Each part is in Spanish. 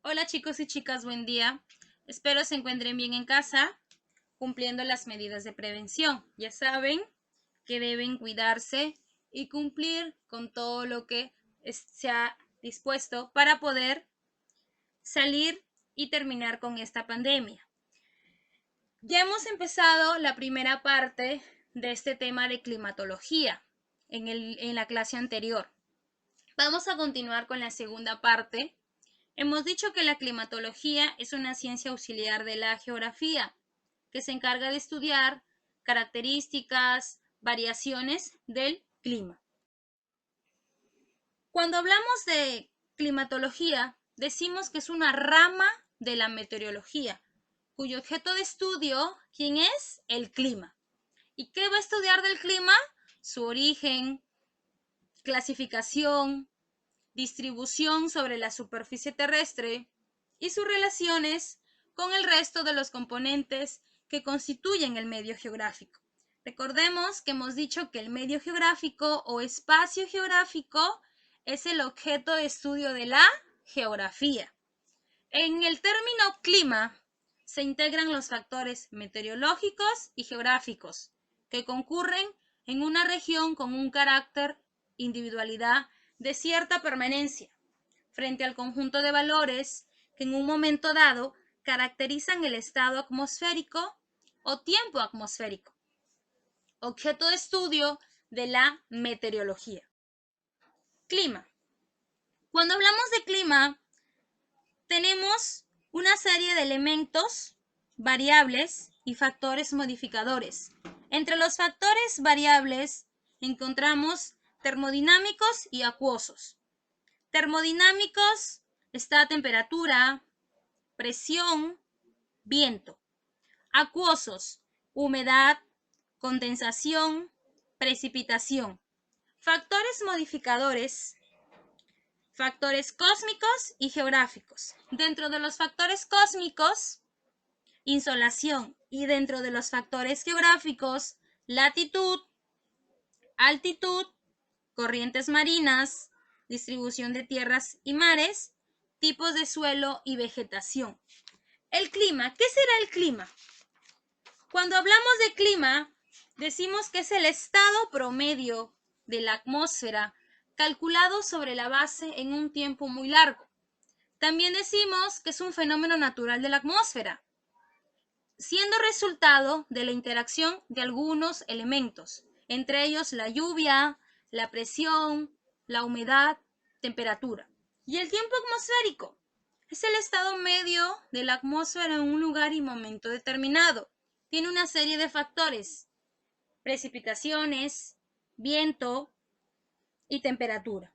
Hola chicos y chicas, buen día. Espero se encuentren bien en casa, cumpliendo las medidas de prevención. Ya saben que deben cuidarse y cumplir con todo lo que se ha dispuesto para poder salir y terminar con esta pandemia. Ya hemos empezado la primera parte de este tema de climatología en la clase anterior. Vamos a continuar con la segunda parte. Hemos dicho que la climatología es una ciencia auxiliar de la geografía que se encarga de estudiar características, variaciones del clima. Cuando hablamos de climatología, decimos que es una rama de la meteorología, cuyo objeto de estudio, ¿quién es? El clima. ¿Y qué va a estudiar del clima? Su origen, clasificación, distribución sobre la superficie terrestre y sus relaciones con el resto de los componentes que constituyen el medio geográfico. Recordemos que hemos dicho que el medio geográfico o espacio geográfico es el objeto de estudio de la geografía. En el término clima se integran los factores meteorológicos y geográficos que concurren en una región con un carácter, individualidad de cierta permanencia frente al conjunto de valores que en un momento dado caracterizan el estado atmosférico o tiempo atmosférico, objeto de estudio de la meteorología. Clima. Cuando hablamos de clima, tenemos una serie de elementos, variables y factores modificadores. Entre los factores variables encontramos termodinámicos y acuosos. Termodinámicos está temperatura, presión, viento. Acuosos, humedad, condensación, precipitación. Factores modificadores, factores cósmicos y geográficos. Dentro de los factores cósmicos, insolación, y dentro de los factores geográficos, latitud, altitud, corrientes marinas, distribución de tierras y mares, tipos de suelo y vegetación. El clima, ¿qué será el clima? Cuando hablamos de clima, decimos que es el estado promedio de la atmósfera calculado sobre la base en un tiempo muy largo. También decimos que es un fenómeno natural de la atmósfera, siendo resultado de la interacción de algunos elementos, entre ellos la lluvia, la presión, la humedad, temperatura. Y el tiempo atmosférico es el estado medio de la atmósfera en un lugar y momento determinado. Tiene una serie de factores: precipitaciones, viento y temperatura.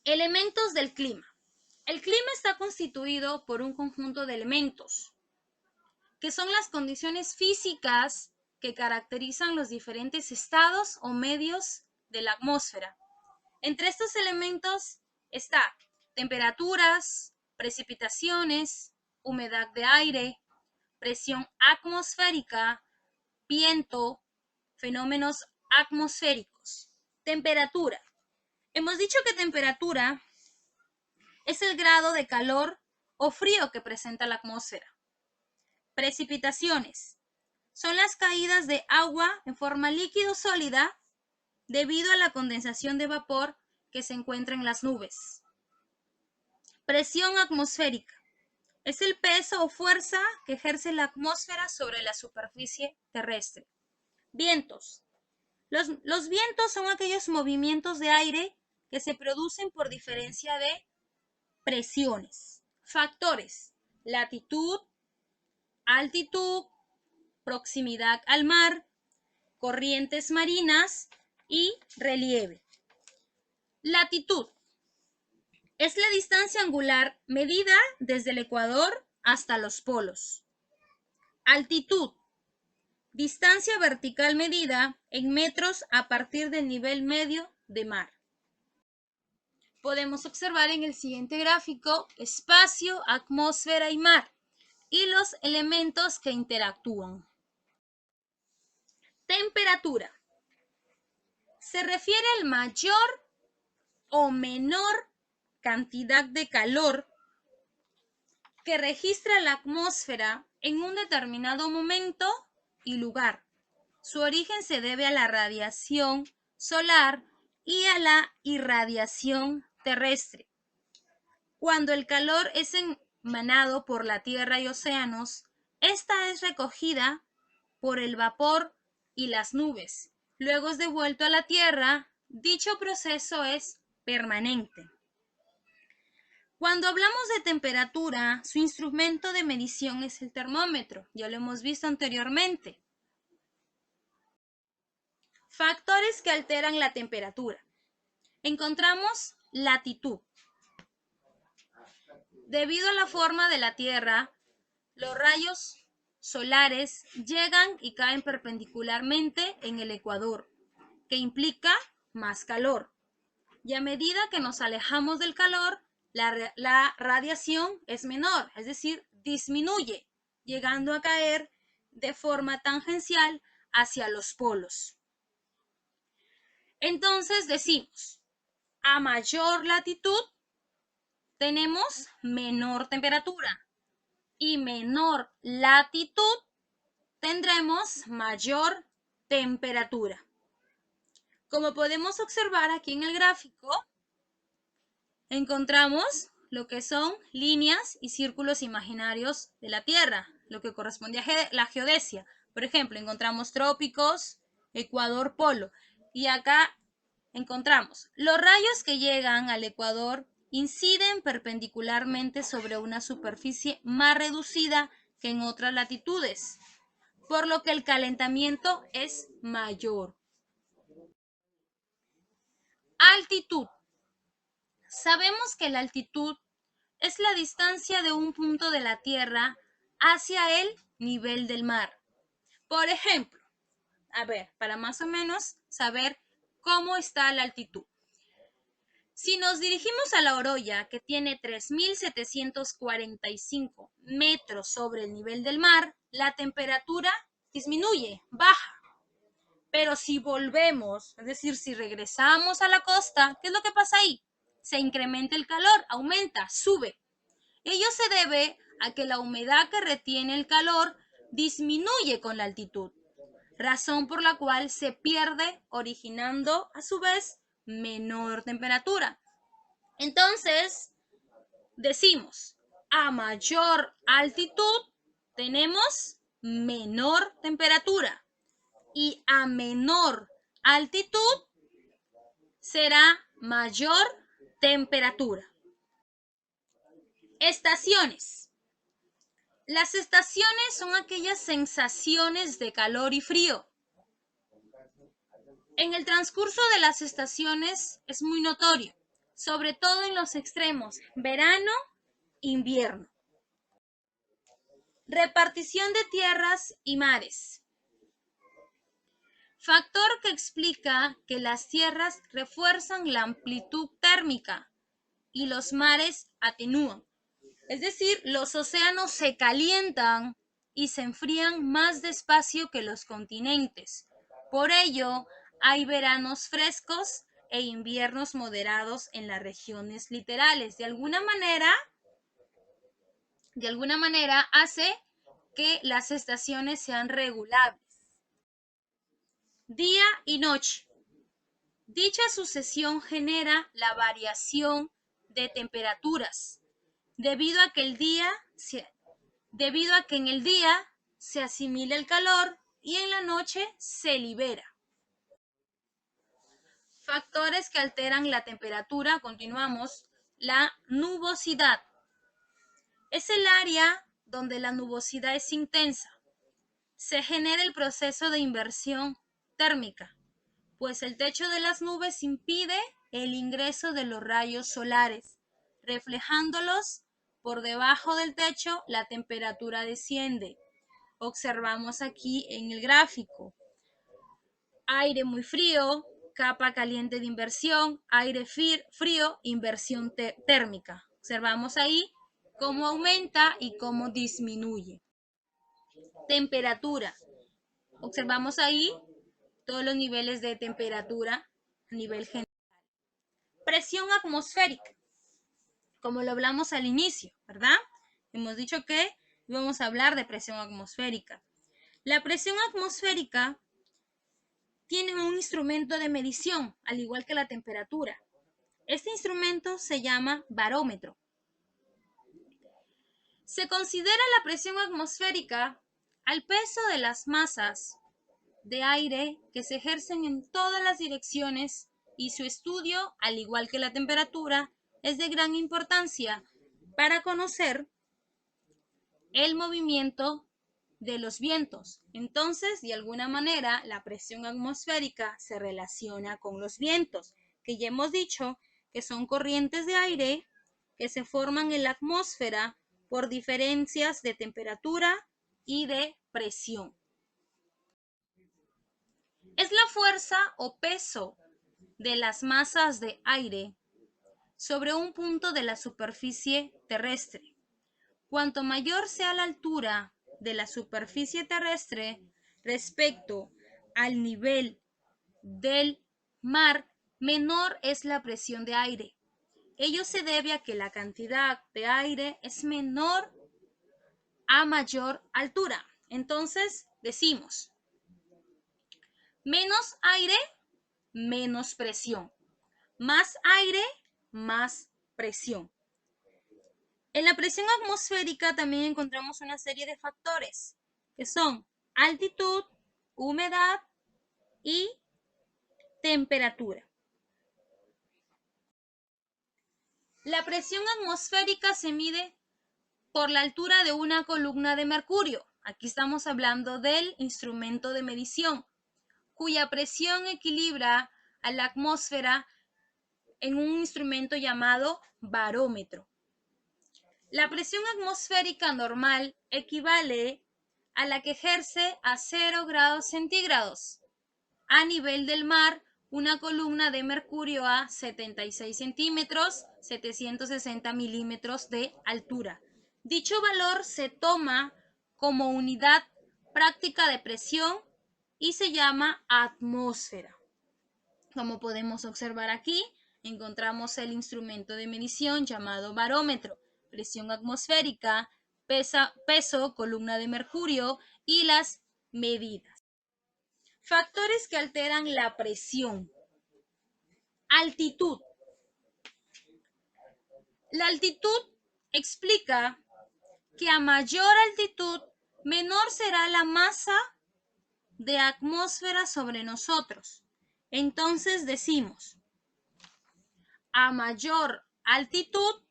Elementos del clima. El clima está constituido por un conjunto de elementos, que son las condiciones físicas que caracterizan los diferentes estados o medios de la atmósfera. Entre estos elementos está temperaturas, precipitaciones, humedad de aire, presión atmosférica, viento, fenómenos atmosféricos. Temperatura. Hemos dicho que temperatura es el grado de calor o frío que presenta la atmósfera. Precipitaciones. Son las caídas de agua en forma líquido sólida debido a la condensación de vapor que se encuentra en las nubes. Presión atmosférica. Es el peso o fuerza que ejerce la atmósfera sobre la superficie terrestre. Vientos. Los vientos son aquellos movimientos de aire que se producen por diferencia de presiones. Factores: latitud, altitud, proximidad al mar, corrientes marinas y relieve. Latitud es la distancia angular medida desde el ecuador hasta los polos. Altitud, distancia vertical medida en metros a partir del nivel medio de mar. Podemos observar en el siguiente gráfico espacio, atmósfera y mar y los elementos que interactúan. Temperatura. Se refiere al mayor o menor cantidad de calor que registra la atmósfera en un determinado momento y lugar. Su origen se debe a la radiación solar y a la irradiación terrestre. Cuando el calor es emanado por la Tierra y océanos, esta es recogida por el vapor y las nubes. Luego es devuelto a la Tierra. Dicho proceso es permanente. Cuando hablamos de temperatura, su instrumento de medición es el termómetro. Ya lo hemos visto anteriormente. Factores que alteran la temperatura. Encontramos latitud. Debido a la forma de la Tierra, los rayos solares llegan y caen perpendicularmente en el ecuador, que implica más calor. Y a medida que nos alejamos del calor, la radiación es menor, es decir, disminuye, llegando a caer de forma tangencial hacia los polos. Entonces decimos, a mayor latitud tenemos menor temperatura y menor latitud tendremos mayor temperatura. Como podemos observar aquí en el gráfico, encontramos lo que son líneas y círculos imaginarios de la Tierra, lo que corresponde a la geodesia. Por ejemplo, encontramos trópicos, ecuador, polo. Y acá encontramos los rayos que llegan al ecuador inciden perpendicularmente sobre una superficie más reducida que en otras latitudes, por lo que el calentamiento es mayor. Altitud. Sabemos que la altitud es la distancia de un punto de la Tierra hacia el nivel del mar. Por ejemplo, para más o menos saber cómo está la altitud. Si nos dirigimos a La Oroya, que tiene 3.745 metros sobre el nivel del mar, la temperatura disminuye, baja. Pero si volvemos, es decir, si regresamos a la costa, ¿qué es lo que pasa ahí? Se incrementa el calor, aumenta, sube. Ello se debe a que la humedad que retiene el calor disminuye con la altitud, razón por la cual se pierde, originando a su vez menor temperatura. Entonces, decimos, a mayor altitud tenemos menor temperatura y a menor altitud será mayor temperatura. Estaciones. Las estaciones son aquellas sensaciones de calor y frío. En el transcurso de las estaciones es muy notorio, sobre todo en los extremos, verano, invierno. Repartición de tierras y mares. Factor que explica que las tierras refuerzan la amplitud térmica y los mares atenúan. Es decir, los océanos se calientan y se enfrían más despacio que los continentes. Por ello, hay veranos frescos e inviernos moderados en las regiones litorales. De alguna manera hace que las estaciones sean regulables. Día y noche. Dicha sucesión genera la variación de temperaturas, debido a que en el día se asimila el calor y en la noche se libera. Factores que alteran la temperatura, continuamos. La nubosidad. Es el área donde la nubosidad es intensa. Se genera el proceso de inversión térmica, pues el techo de las nubes impide el ingreso de los rayos solares. Reflejándolos por debajo del techo, la temperatura desciende. Observamos aquí en el gráfico. Aire muy frío, capa caliente de inversión, aire frío, inversión térmica. Observamos ahí cómo aumenta y cómo disminuye. Temperatura. Observamos ahí todos los niveles de temperatura a nivel general. Presión atmosférica, como lo hablamos al inicio, ¿verdad? Hemos dicho que íbamos a hablar de presión atmosférica. La presión atmosférica tiene un instrumento de medición, al igual que la temperatura. Este instrumento se llama barómetro. Se considera la presión atmosférica al peso de las masas de aire que se ejercen en todas las direcciones y su estudio, al igual que la temperatura, es de gran importancia para conocer el movimiento de los vientos. Entonces, de alguna manera, la presión atmosférica se relaciona con los vientos, que ya hemos dicho que son corrientes de aire que se forman en la atmósfera por diferencias de temperatura y de presión. Es la fuerza o peso de las masas de aire sobre un punto de la superficie terrestre. Cuanto mayor sea la altura de la superficie terrestre respecto al nivel del mar, menor es la presión de aire. Ello se debe a que la cantidad de aire es menor a mayor altura. Entonces decimos, menos aire, menos presión. Más aire, más presión. En la presión atmosférica también encontramos una serie de factores que son altitud, humedad y temperatura. La presión atmosférica se mide por la altura de una columna de mercurio. Aquí estamos hablando del instrumento de medición, cuya presión equilibra a la atmósfera en un instrumento llamado barómetro. La presión atmosférica normal equivale a la que ejerce a 0 grados centígrados a nivel del mar una columna de mercurio a 76 centímetros, 760 milímetros de altura. Dicho valor se toma como unidad práctica de presión y se llama atmósfera. Como podemos observar aquí, encontramos el instrumento de medición llamado barómetro, presión atmosférica, peso, columna de mercurio y las medidas. Factores que alteran la presión. Altitud. La altitud explica que a mayor altitud, menor será la masa de atmósfera sobre nosotros. Entonces decimos, a mayor altitud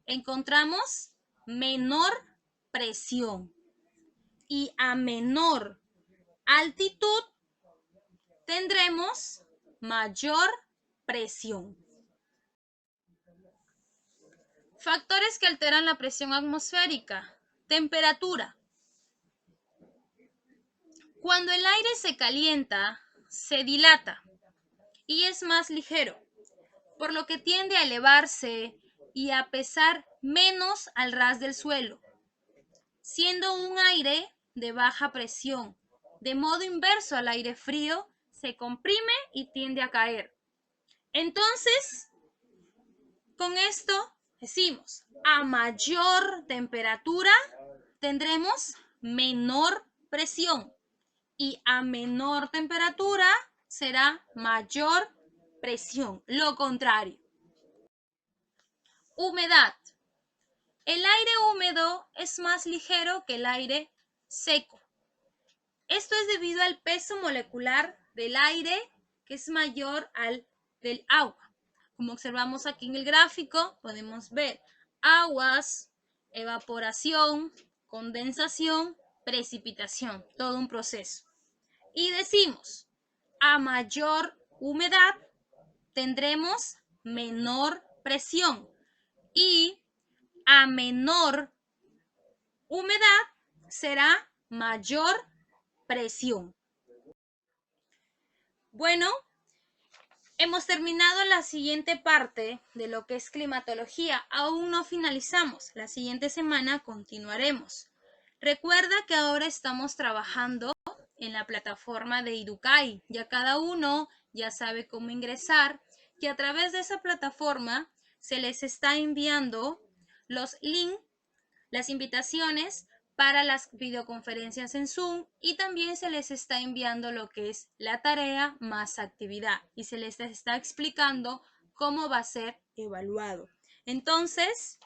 encontramos menor presión y a menor altitud tendremos mayor presión. Factores que alteran la presión atmosférica. Temperatura. Cuando el aire se calienta, se dilata y es más ligero, por lo que tiende a elevarse y a pesar menos al ras del suelo, siendo un aire de baja presión. De modo inverso al aire frío, se comprime y tiende a caer. Entonces, con esto decimos, a mayor temperatura tendremos menor presión y a menor temperatura será mayor presión. Lo contrario. Humedad. El aire húmedo es más ligero que el aire seco. Esto es debido al peso molecular del aire que es mayor al del agua. Como observamos aquí en el gráfico, podemos ver aguas, evaporación, condensación, precipitación, todo un proceso. Y decimos, a mayor humedad tendremos menor presión y a menor humedad será mayor presión. Bueno, hemos terminado la siguiente parte de lo que es climatología. Aún no finalizamos. La siguiente semana continuaremos. Recuerda que ahora estamos trabajando en la plataforma de Idukai. Ya cada uno ya sabe cómo ingresar y a través de esa plataforma se les está enviando los links las invitaciones para las videoconferencias en Zoom y también se les está enviando lo que es la tarea más actividad y se les está explicando cómo va a ser evaluado. Entonces,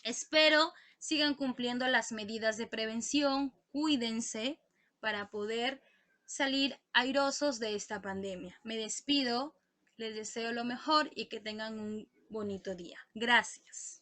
espero sigan cumpliendo las medidas de prevención, cuídense para poder salir airosos de esta pandemia. Me despido, les deseo lo mejor y que tengan un bonito día. Gracias.